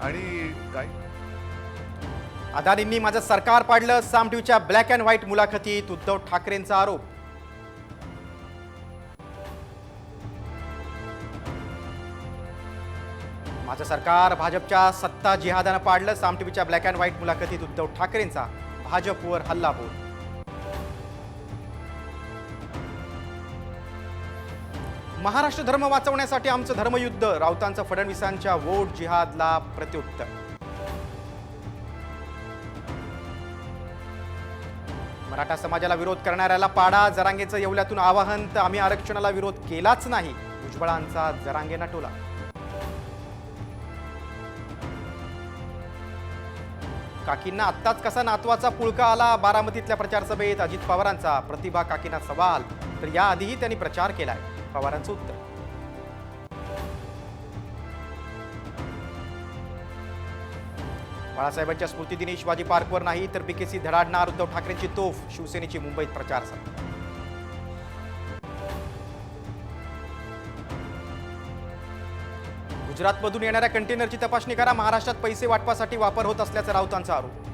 आणि काय अदानींनी माझं सरकार पाडलं, साम टीव्हीच्या ब्लॅक अँड व्हाईट मुलाखतीत उद्धव ठाकरेंचा आरोप. माझं सरकार भाजपच्या सत्ता जिहादानं पाडलं, साम टीव्हीच्या ब्लॅक अँड व्हाईट मुलाखतीत उद्धव ठाकरेंचा भाजपवर हल्लाबोल. महाराष्ट्र धर्म वाचवण्यासाठी आमचं धर्मयुद्ध, राऊतांचं फडणवीसांच्या वोट जिहादला प्रत्युत्तर. मराठा समाजाला विरोध करणाऱ्याला पाडा, जरांगेचं येवल्यातून आवाहन, तर आम्ही आरक्षणाला विरोध केलाच नाही, भुजबळांचा जरांगेंना टोला. काकींना आत्ताच कसा नातवाचा पुळका आला, बारामतीतल्या प्रचार सभेत अजित पवारांचा प्रतिभा काकींना सवाल, तर याआधीही त्यांनी प्रचार केलाय, पवारांचं उत्तर. बाळासाहेबांच्या स्मृतिदिनी शिवाजी पार्कवर नाही तर बीकेसी धडाडणार, उद्धव ठाकरेंची तोफ, शिवसेनेची मुंबईत प्रचार सभा. गुजरातमधून येणाऱ्या कंटेनरची तपासणी करा, महाराष्ट्रात पैसे वाटपासाठी वापर होत असल्याचा राऊतांचा आरोप.